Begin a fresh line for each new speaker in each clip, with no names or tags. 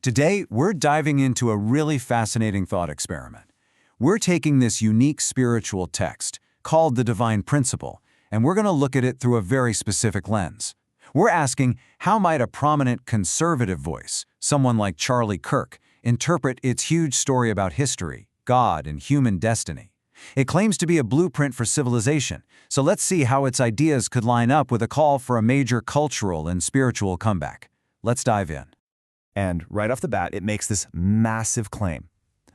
Today, we're diving into a really fascinating thought experiment. We're taking this unique spiritual text, called the Divine Principle, and we're going to look at it through a very specific lens. We're asking, how might a prominent conservative voice, someone like Charlie Kirk, interpret its huge story about history, God, and human destiny? It claims to be a blueprint for civilization, so let's see how its ideas could line up with a call for a major cultural and spiritual comeback. Let's dive in.
And right off the bat, it makes this massive claim.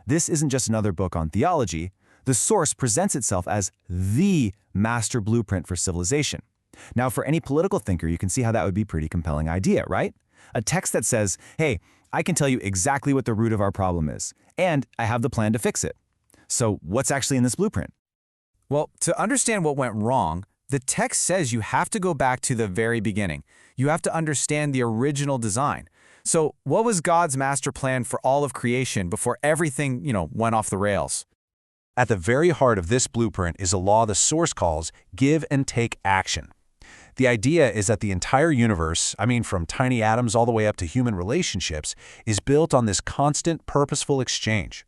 This isn't just another book on theology. The source presents itself as the master blueprint for civilization. Now, for any political thinker, you can see how that would be a pretty compelling idea, right? A text that says, hey, I can tell you exactly what the root of our problem is, and I have the plan to fix it. So what's actually in this blueprint?
Well, to understand what went wrong, the text says you have to go back to the very beginning. You have to understand the original design. So what was God's master plan for all of creation before everything, went off the rails?
At the very heart of this blueprint is a law the source calls give and take action. The idea is that the entire universe, from tiny atoms all the way up to human relationships, is built on this constant, purposeful exchange.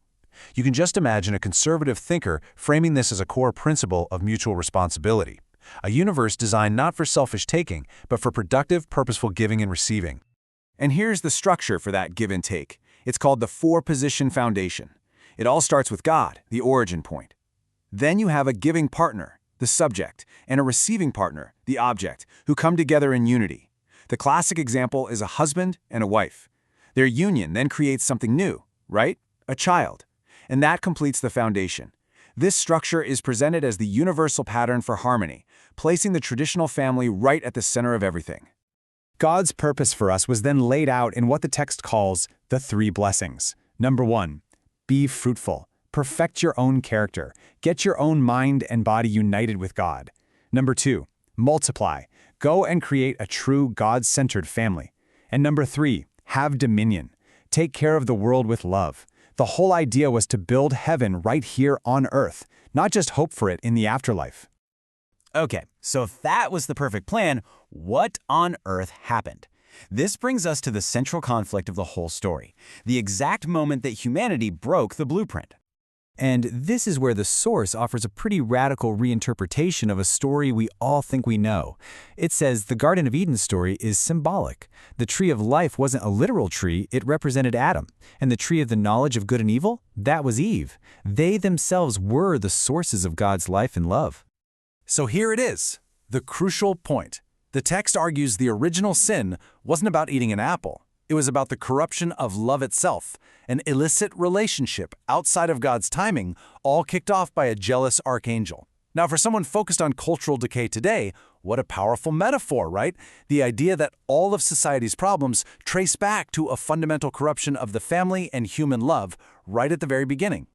You can just imagine a conservative thinker framing this as a core principle of mutual responsibility, a universe designed not for selfish taking, but for productive, purposeful giving and receiving.
And here's the structure for that give and take. It's called the four-position foundation. It all starts with God, the origin point. Then you have a giving partner, the subject, and a receiving partner, the object, who come together in unity. The classic example is a husband and a wife. Their union then creates something new, right? A child. And that completes the foundation. This structure is presented as the universal pattern for harmony, placing the traditional family right at the center of everything.
God's purpose for us was then laid out in what the text calls the three blessings. Number 1, be fruitful. Perfect your own character. Get your own mind and body united with God. Number 2, multiply. Go and create a true God-centered family. And number 3, have dominion. Take care of the world with love. The whole idea was to build heaven right here on earth, not just hope for it in the afterlife.
Okay, so if that was the perfect plan, what on earth happened? This brings us to the central conflict of the whole story, the exact moment that humanity broke the blueprint.
And this is where the source offers a pretty radical reinterpretation of a story we all think we know. It says the Garden of Eden story is symbolic. The tree of life wasn't a literal tree, it represented Adam. And the tree of the knowledge of good and evil, that was Eve. They themselves were the sources of God's life and love.
So here it is, the crucial point. The text argues the original sin wasn't about eating an apple. It was about the corruption of love itself, an illicit relationship outside of God's timing, all kicked off by a jealous archangel. Now, for someone focused on cultural decay today, what a powerful metaphor, right? The idea that all of society's problems trace back to a fundamental corruption of the family and human love right at the very beginning.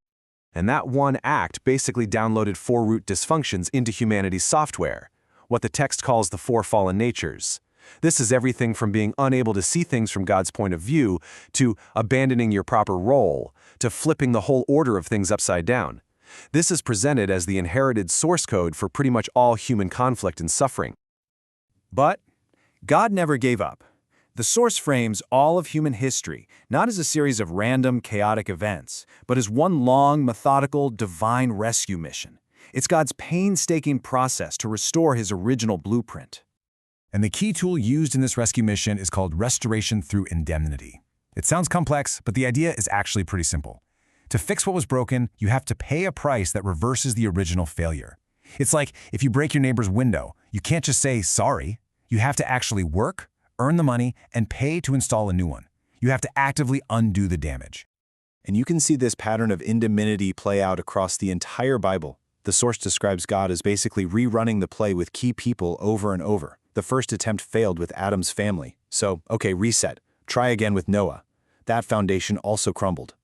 And that one act basically downloaded 4 root dysfunctions into humanity's software, what the text calls the 4 fallen natures. This is everything from being unable to see things from God's point of view, to abandoning your proper role, to flipping the whole order of things upside down. This is presented as the inherited source code for pretty much all human conflict and suffering.
But God never gave up. The source frames all of human history not as a series of random, chaotic events, but as one long, methodical, divine rescue mission. It's God's painstaking process to restore his original blueprint. And the key tool used in this rescue mission is called restoration through indemnity. It sounds complex, but the idea is actually pretty simple. To fix what was broken, you have to pay a price that reverses the original failure. It's like if you break your neighbor's window, you can't just say sorry. You have to actually work, earn the money, and pay to install a new one. You have to actively undo the damage.
And you can see this pattern of indemnity play out across the entire Bible. The source describes God as basically rerunning the play with key people over and over. The first attempt failed with Adam's family. So, okay, reset. Try again with Noah. That foundation also crumbled.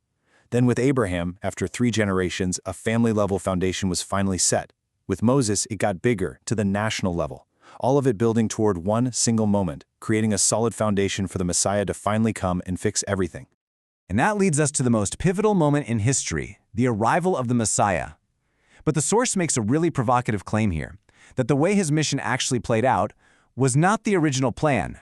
Then with Abraham, after 3 generations, a family-level foundation was finally set. With Moses, it got bigger, to the national level. All of it building toward one single moment, creating a solid foundation for the Messiah to finally come and fix everything.
And that leads us to the most pivotal moment in history, the arrival of the Messiah. But the source makes a really provocative claim here, that the way his mission actually played out was not the original plan.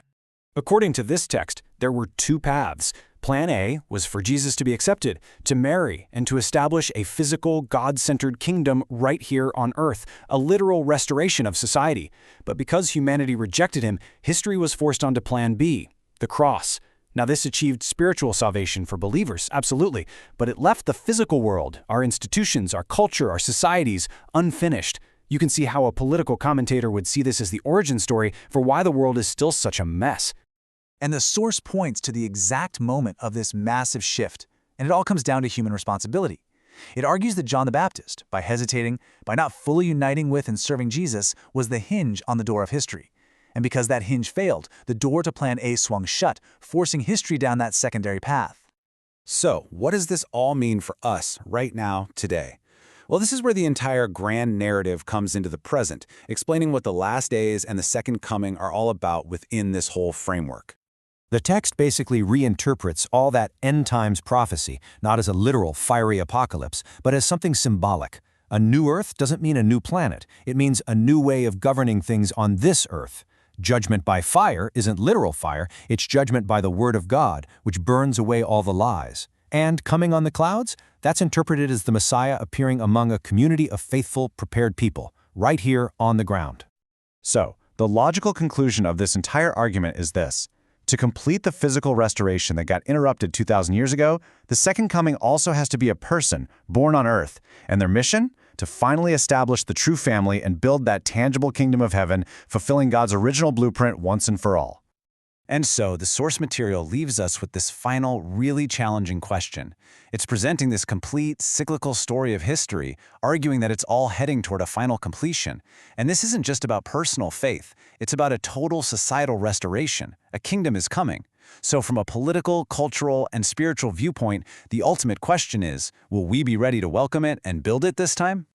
According to this text, there were 2 paths.
Plan A was for Jesus to be accepted, to marry, and to establish a physical, God-centered kingdom right here on earth, a literal restoration of society. But because humanity rejected him, history was forced onto Plan B, the cross. Now, this achieved spiritual salvation for believers, absolutely, but it left the physical world, our institutions, our culture, our societies, unfinished. You can see how a political commentator would see this as the origin story for why the world is still such a mess.
And the source points to the exact moment of this massive shift, and it all comes down to human responsibility. It argues that John the Baptist, by hesitating, by not fully uniting with and serving Jesus, was the hinge on the door of history. And because that hinge failed, the door to Plan A swung shut, forcing history down that secondary path.
So, what does this all mean for us right now, today? Well, this is where the entire grand narrative comes into the present, explaining what the last days and the second coming are all about within this whole framework.
The text basically reinterprets all that end times prophecy, not as a literal fiery apocalypse, but as something symbolic. A new earth doesn't mean a new planet. It means a new way of governing things on this earth. Judgment by fire isn't literal fire, it's judgment by the word of God, which burns away all the lies. And coming on the clouds, that's interpreted as the Messiah appearing among a community of faithful, prepared people, right here on the ground.
So, the logical conclusion of this entire argument is this. To complete the physical restoration that got interrupted 2,000 years ago, the second coming also has to be a person born on earth, and their mission? To finally establish the true family and build that tangible kingdom of heaven, fulfilling God's original blueprint once and for all.
And so, the source material leaves us with this final, really challenging question. It's presenting this complete, cyclical story of history, arguing that it's all heading toward a final completion. And this isn't just about personal faith, it's about a total societal restoration. A kingdom is coming. So from a political, cultural, and spiritual viewpoint, the ultimate question is, will we be ready to welcome it and build it this time?